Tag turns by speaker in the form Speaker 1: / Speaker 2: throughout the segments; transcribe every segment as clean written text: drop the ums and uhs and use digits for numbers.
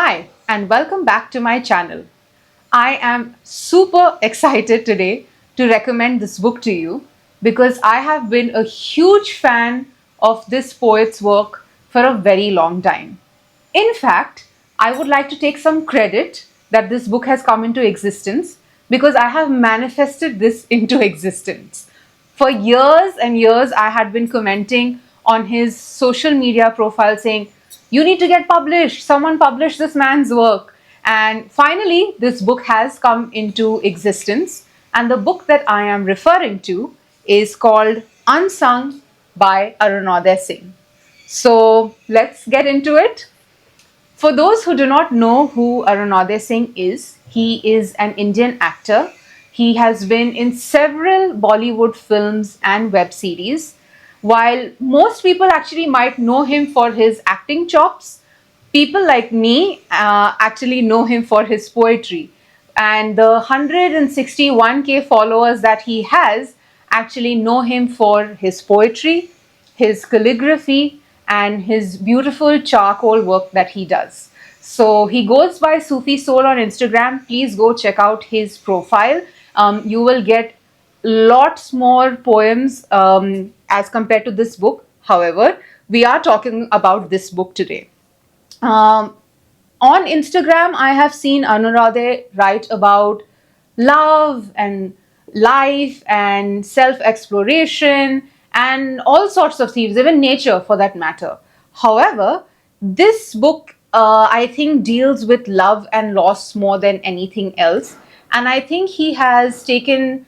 Speaker 1: Hi, and welcome back to my channel. I am super excited today to recommend this book to you because I have been a huge fan of this poet's work for a very long time. In fact, I would like to take some credit that this book has come into existence because I have manifested this into existence. For years and years, I had been commenting on his social media profile saying, "You need to get published, someone publish this man's work." And finally, this book has come into existence. And the book that I am referring to is called Unsung by Arunoday Singh. So let's get into it. For those who do not know who Arunoday Singh is, he is an Indian actor. He has been in several Bollywood films and web series. While most people actually might know him for his acting chops, people like me actually know him for his poetry. And the 161K followers that he has actually know him for his poetry, his calligraphy, and his beautiful charcoal work that he does. So he goes by Sufi Soul on Instagram. Please go check out his profile. You will get lots more poems as compared to this book. However, we are talking about this book today. Um, on Instagram, I have seen Anuradhe write about love and life and self exploration and all sorts of themes, even nature for that matter. However, this book, I think, deals with love and loss more than anything else. And I think he has taken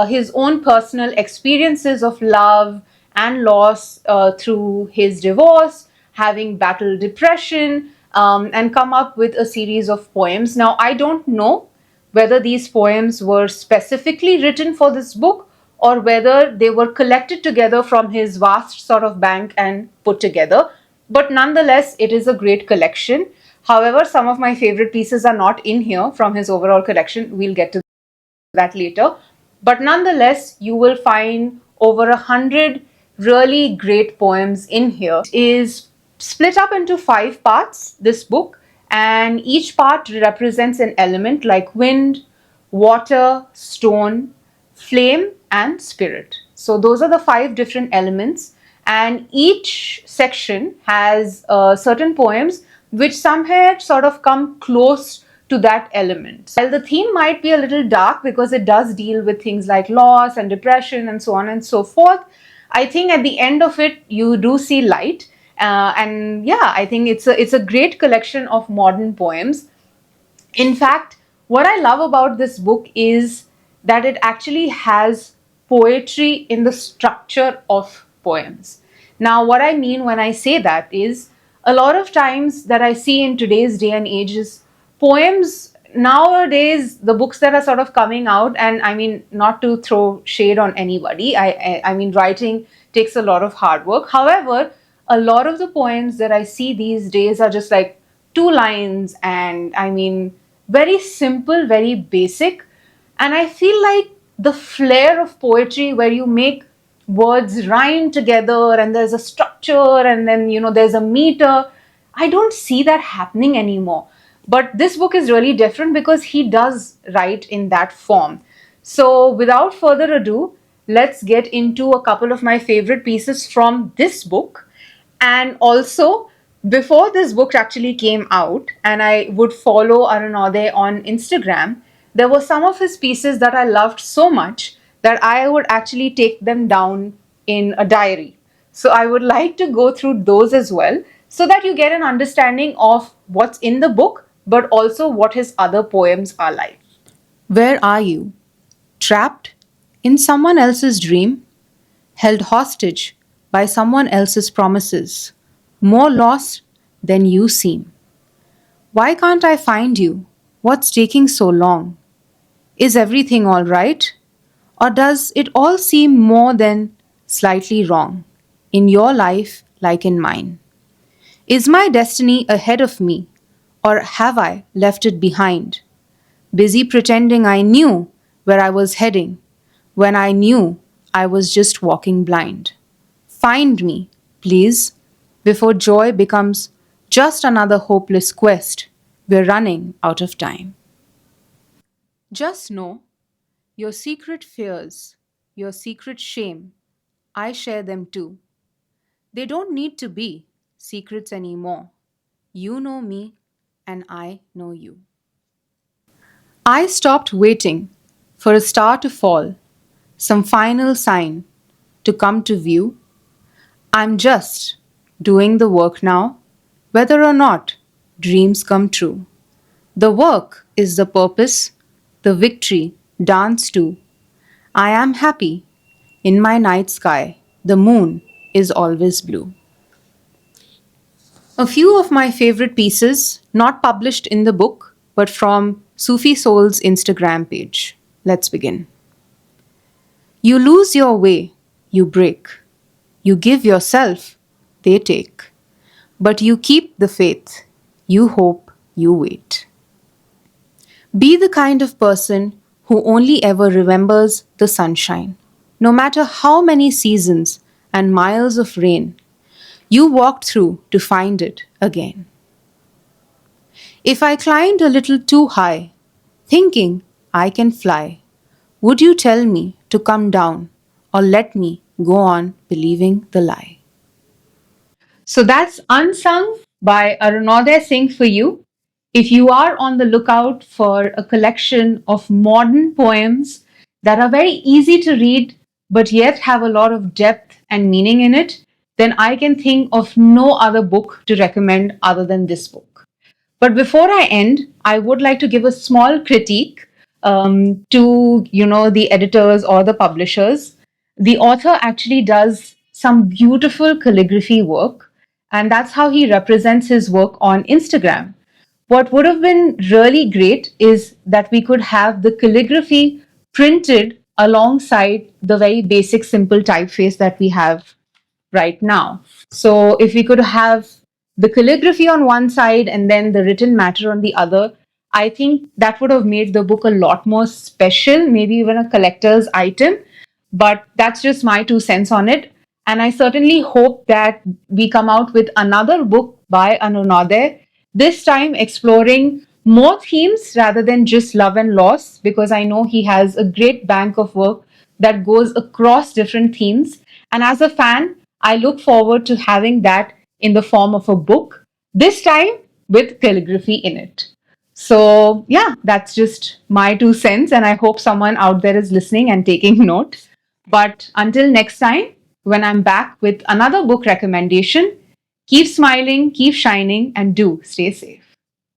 Speaker 1: his own personal experiences of love and loss through his divorce, having battled depression, and come up with a series of poems. Now, I don't know whether these poems were specifically written for this book or whether they were collected together from his vast sort of bank and put together. But nonetheless, it is a great collection. However, some of my favorite pieces are not in here from his overall collection. We'll get to that later. But nonetheless, you will find over 100 really great poems in here. It is split up into 5 parts, this book, and each part represents an element like wind, water, stone, flame, and spirit. So those are the 5 different elements, and each section has certain poems which somehow sort of come close to that element. While the theme might be a little dark because it does deal with things like loss and depression and so on and so forth, I think at the end of it you do see light. And yeah, I think it's a great collection of modern poems. In fact, what I love about this book is that it actually has poetry in the structure of poems. Now, what I mean when I say that is a lot of times that I see in today's day and age is poems nowadays, the books that are sort of coming out, and I mean, not to throw shade on anybody, I mean, writing takes a lot of hard work. However, a lot of the poems that I see these days are just like 2 lines, and I mean, very simple, very basic. And I feel like the flair of poetry where you make words rhyme together and there's a structure and then, there's a meter, I don't see that happening anymore. But this book is really different because he does write in that form. So without further ado, let's get into a couple of my favorite pieces from this book. And also, before this book actually came out, and I would follow Arunoday on Instagram, there were some of his pieces that I loved so much that I would actually take them down in a diary. So I would like to go through those as well so that you get an understanding of what's in the book, but also what his other poems are like. Where are you? Trapped in someone else's dream? Held hostage by someone else's promises, more lost than you seem. Why can't I find you? What's taking so long? Is everything all right? Or does it all seem more than slightly wrong? In your life, like in mine. Is my destiny ahead of me? Or have I left it behind? Busy pretending I knew where I was heading, when I knew I was just walking blind. Find me, please, before joy becomes just another hopeless quest. we're running out of time. Just know your secret fears, your secret shame, I share them too. They don't need to be secrets anymore. You know me, and I know you. I stopped waiting for a star to fall, some final sign to come to view. I'm just doing the work now, whether or not dreams come true. The work is the purpose, the victory dance to. I am happy. In my night sky, the moon is always blue. A few of my favorite pieces, not published in the book, but from Sufi Soul's Instagram page. Let's begin. You lose your way, you break. You give yourself, they take. But you keep the faith, you hope, you wait. Be the kind of person who only ever remembers the sunshine. No matter how many seasons and miles of rain you walked through to find it again. If I climbed a little too high, thinking I can fly, would you tell me to come down or let me go on believing the lie? So that's Unsung by Arunoday Singh for you. If you are on the lookout for a collection of modern poems that are very easy to read but yet have a lot of depth and meaning in it, then I can think of no other book to recommend other than this book. But before I end, I would like to give a small critique to the editors or the publishers. The author actually does some beautiful calligraphy work, and that's how he represents his work on Instagram. What would have been really great is that we could have the calligraphy printed alongside the very basic simple typeface that we have right now. So if we could have the calligraphy on one side and then the written matter on the other, I think that would have made the book a lot more special, maybe even a collector's item. But that's just my 2 cents on it. And I certainly hope that we come out with another book by Arunoday, this time exploring more themes rather than just love and loss, because I know he has a great bank of work that goes across different themes. And as a fan, I look forward to having that in the form of a book, this time with calligraphy in it. So, yeah, that's just my 2 cents, and I hope someone out there is listening and taking note. But until next time, when I'm back with another book recommendation, keep smiling, keep shining, and do stay safe.